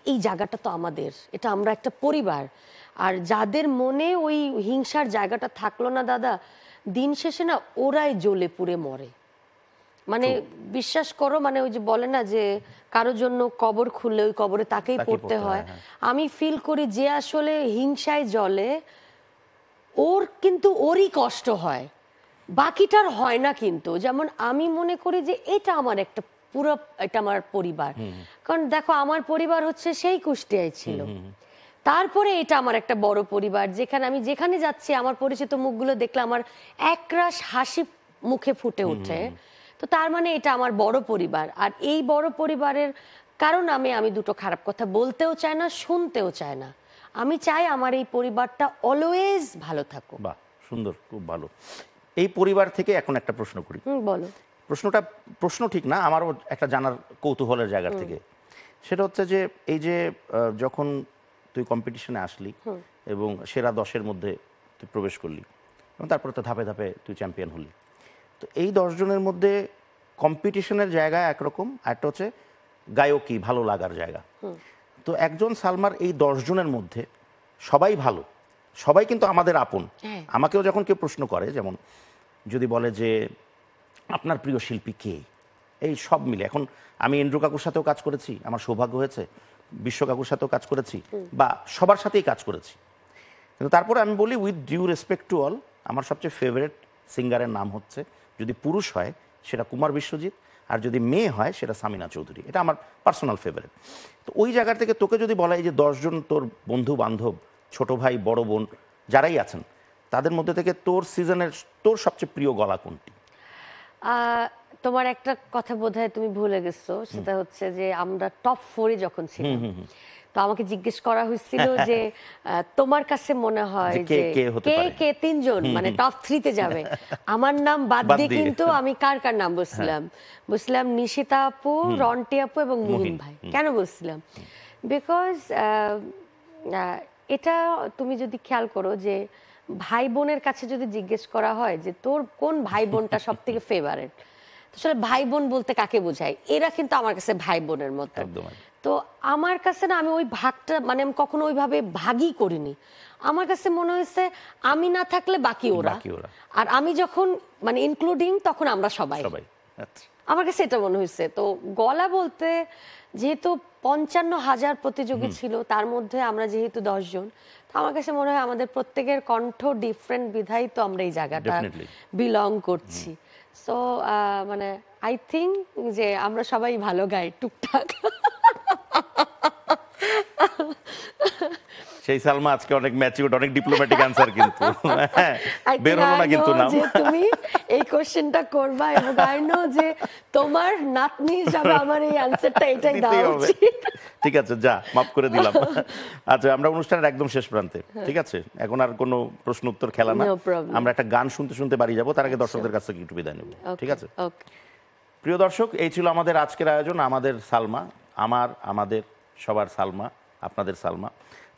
এই জায়গাটা তো আমাদের, এটা আমরা একটা পরিবার। আর যাদের মনে ওই হিংসার জায়গাটা থাকলো না দাদা, দিন শেষে না ওরাই জ্বলে পুড়ে মরে। মানে বিশ্বাস করো, মানে ওই যে বলে না যে কারোর জন্য কবর খুললে ওই কবরে তাকেই পড়তে হয়। আমি ফিল করি যে আসলে হিংসায় জ্বলে ওর কিন্তু ওরই কষ্ট হয়, বাকিটার হয় না। কিন্তু যেমন আমি মনে করি যে এটা আমার একটা পুরো, এটা আমার পরিবার। কারণ দেখো আমার পরিবার হচ্ছে সেই কুষ্টিয়ায় ছিল, তারপরে এটা আমার একটা বড় পরিবার, যেখানে আমি যেখানে যাচ্ছি আমার পরিচিত মুখগুলো দেখলে আমার একরাশ হাসি মুখে ফুটে ওঠে। তো তার মানে এটা আমার বড় পরিবার। আর এই বড় পরিবারের কারণ আমি দুটো খারাপ কথা বলতেও চাই না, শুনতেও চাই না। আমি চাই আমার এই পরিবারটা অলওয়েজ ভালো থাকুক। বাহ, সুন্দর, খুব ভালো। এই পরিবার থেকে এখন একটা প্রশ্ন করি। বলো। প্রশ্ন ঠিক না, আমারও একটা জানার কৌতূহলের জায়গা থেকে। সেটা হচ্ছে যে এই যে যখন তুই কম্পিটিশনে আসলি এবং সেরা 10-এর মধ্যে তুই প্রবেশ করলি এবং তারপরে তো ধাপে ধাপে তুই চ্যাম্পিয়ন হলি, তো এই 10 জনের মধ্যে কম্পিটিশনের জায়গা একরকম, একটা হচ্ছে গায়কী ভালো লাগার জায়গা। তো একজন সালমার এই 10 জনের মধ্যে সবাই ভালো, সবাই কিন্তু আমাদের আপন। আমাকেও যখন কেউ প্রশ্ন করে, যেমন যদি বলে যে আপনার প্রিয় শিল্পী কে, এই সব মিলে, এখন আমি এন্ড্রু কাকুর সাথেও কাজ করেছি, আমার সৌভাগ্য হয়েছে, বিশ্ব কাকুর সাথেও কাজ করেছি, বা সবার সাথেই কাজ করেছি, কিন্তু তারপরে আমি বলি with due respect to all, আমার সবচেয়ে ফেভারিট সিঙ্গারের নাম হচ্ছে, যদি পুরুষ হয় সেটা কুমার বিশ্বজিৎ, আর যদি মেয়ে হয় সেটা সামিনা চৌধুরী। এটা আমার পার্সোনাল ফেভারিট। তো ওই জায়গা থেকে তোকে যদি বলা এই যে 10 জন তোর বন্ধু বান্ধব, ছোট ভাই বড় বোন যারাই আছেন, তাদের মধ্যে থেকে তোর সিজনের তোর সবচেয়ে প্রিয় গলা কোনটি? তোমার একটা কথা বোধহয় তুমি ভুলে গেছো, সেটা হচ্ছে যে আমরা টপ 4-এ যখন ছিলাম, তো আমাকে জিজ্ঞেস করা হয়েছিল যে তোমার কাছে মনে হয় যে কে 3 জন মানে টপ 3-তে যাবে। আমার নাম বাদ দিয়ে কিন্তু আমি কার কার নাম বলছিলাম নিশিতা আপু, রন্টি আপু এবং মুহিন ভাই। কেন বলছিলাম? বিকজ এটা তুমি যদি খেয়াল করো যে ভাই বোনের কাছে যদি জিজ্ঞেস করা হয় যে তোর কোন ভাই বোনটা সব থেকে ফেভারিট, আসলে ভাই বোন বলতে কাকে বোঝায়, এরা কিন্তু আমার কাছে ভাই বোনের মতো। তো আমার কাছে না, আমি ওই ভাগটা মানে আমি কখনো ওইভাবে ভাগই করিনি। আমার কাছে মনে হয়েছে আমি না থাকলে বাকি ওরা, আর আমি যখন মানে ইনক্লুডিং তখন আমরা সবাই। আমার কাছে এটা মনে হয়েছে। তো গলা বলতে যেহেতু 55,000 প্রতিযোগী ছিল, তার মধ্যে আমরা যেহেতু 10 জন, তো আমার কাছে মনে হয় আমাদের প্রত্যেকের কণ্ঠ ডিফারেন্ট, বিধায় তো আমরা এই জায়গাটা বিলং করছি। সো মানে আই থিঙ্ক যে আমরা সবাই ভালো গাই টুকটাক। সেই সালমা আজকে অনেক ম্যাচিউরড, অনেক ডিপ্লোম্যাটিক আনসার কিন্তু বের হলো না কিন্তু নাম। তুমি এই কোশ্চেনটা করবা এবং আই নো যে তোমার নাতনি হিসাবে আমার এই আনসারটা এটাই দেওয়া উচিত। ঠিক আছে, যা মাফ করে দিলাম। আচ্ছা, আমরা অনুষ্ঠানের একদম শেষ প্রান্তে, ঠিক আছে? এখন আর কোনো প্রশ্ন উত্তর খেলা না, আমরা একটা গান শুনতে শুনতে বাড়ি যাব, তার আগে দর্শকদের কাছ থেকে একটু বিদায় নেব, ঠিক আছে? প্রিয় দর্শক, এই ছিল আমাদের আজকের আয়োজন, আমাদের সালমা, আমাদের সবার সালমা, আপনাদের সালমা,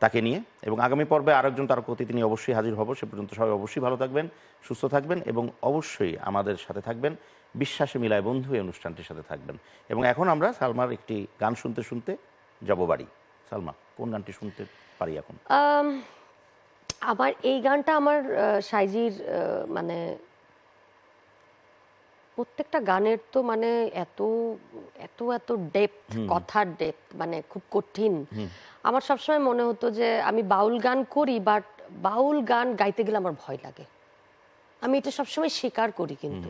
তাকে নিয়ে। এবং আগামী পর্বে আরেকজন তারকা অতিথি নিয়ে অবশ্যই হাজির হব। সে পর্যন্ত সবাই অবশ্যই ভালো থাকবেন, সুস্থ থাকবেন এবং অবশ্যই আমাদের সাথে থাকবেন। বিশ্বাসে মিলায় বন্ধু এই অনুষ্ঠানটির সাথে থাকবেন। এবং এখন আমরা সালমার একটি গান শুনতে শুনতে যাব বাড়ি। সালমা, কোন গানটি শুনতে পারি এখন? আমার এই গানটা আমার সাইজির মানে প্রত্যেকটা গানের তো মানে এত এত এত ডেপথ, কথার ডেপথ মানে খুব কঠিন। আমার সবসময় মনে হতো যে আমি বাউল গান করি, বাট বাউল গান গাইতে গেলে আমার ভয় লাগে। আমি এটা সবসময় স্বীকার করি, কিন্তু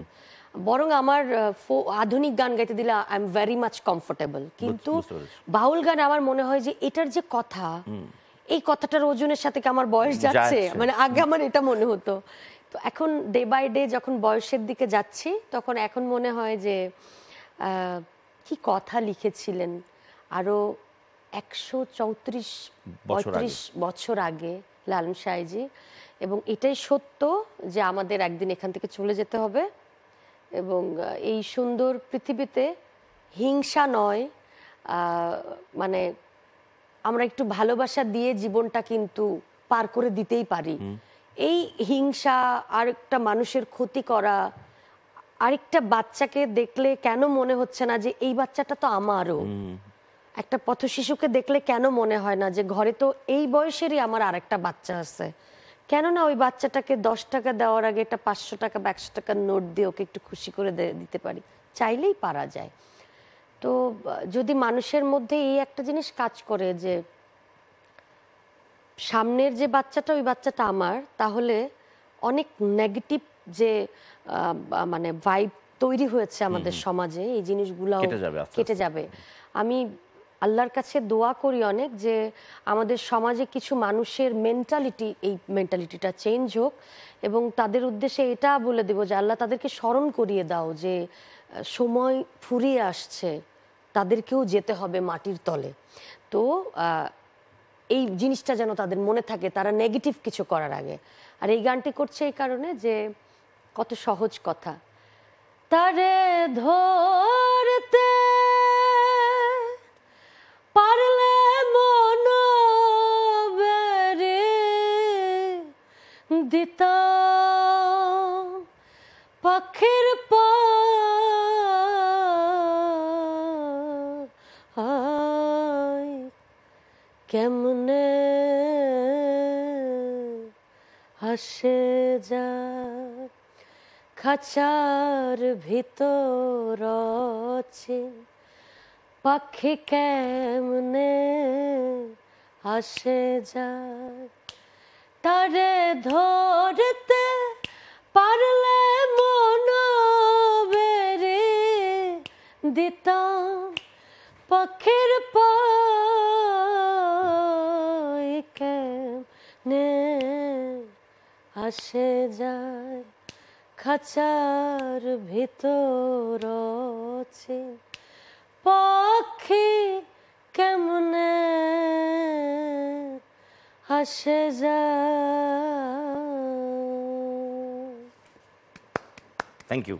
বরং আমার আধুনিক গান গাইতে দিলে I am very much comfortable. কিন্তু বাউল গান আমার মনে হয় যে এটার যে কথা, এই কথাটার ওজনের সাথে কি আমার বয়স যাচ্ছে, মানে আগে আমার এটা মনে হতো। তো এখন ডে বাই ডে যখন বয়সের দিকে যাচ্ছি, তখন এখন মনে হয় যে কি কথা লিখেছিলেন আরো 134-35 বছর আগে লালন সাইজি। এবং এটাই সত্য যে আমাদের একদিন এখান থেকে চলে যেতে হবে, এবং এই সুন্দর পৃথিবীতে হিংসা নয়, মানে আমরা একটু ভালোবাসা দিয়ে জীবনটা কিন্তু পার করে দিতেই পারি। এই হিংসা, আরেকটা মানুষের ক্ষতি করা, আরেকটা বাচ্চাকে দেখলে কেন মনে হচ্ছে না যে এই বাচ্চাটা তো আমারও, একটা পথ শিশুকে দেখলে কেন মনে হয় না যে ঘরে তো এই বয়সেরই আমার আরেকটা বাচ্চা আছে, কেন না ওই বাচ্চাটাকে 10 টাকা দেওয়ার আগে একটা 500 টাকা বা 100 টাকার নোট দিয়ে ওকে একটু খুশি করে দিতে পারি, চাইলেই পারা যায়। তো যদি মানুষের মধ্যে এই একটা জিনিস কাজ করে যে সামনের যে বাচ্চাটা, ওই বাচ্চাটা আমার, তাহলে অনেক নেগেটিভ যে মানে ভাইব তৈরি হয়েছে আমাদের সমাজে, এই জিনিসগুলো কেটে যাবে। আল্লাহর কাছে দোয়া করি অনেক যে আমাদের সমাজে কিছু মানুষের এই মেন্টালিটিটা চেঞ্জ হোক, এবং তাদের উদ্দেশ্যে এটা বলে দেব যে আল্লাহ তাদেরকে স্মরণ করিয়ে দাও যে সময় ফুরিয়ে আসছে, তাদেরকেও যেতে হবে মাটির তলে। তো এই জিনিসটা যেন তাদের মনে থাকে তারা নেগেটিভ কিছু করার আগে। আর এই গানটি করছে এই কারণে যে কত সহজ কথা, তারে ধরতে পারলে মন বেরে দিতাম পাখির পায়, কেমনে আসে যায় খাঁচার ভিতর আছে, পাখি কেমনে আসে যায়, তারে ধরতে পারলে মন বেরে দিতাম পাখির পায়, কেমনে আসে যায় খাঁচার ভিতর আছে, পাখি কেমনে আসে যায়। Thank you.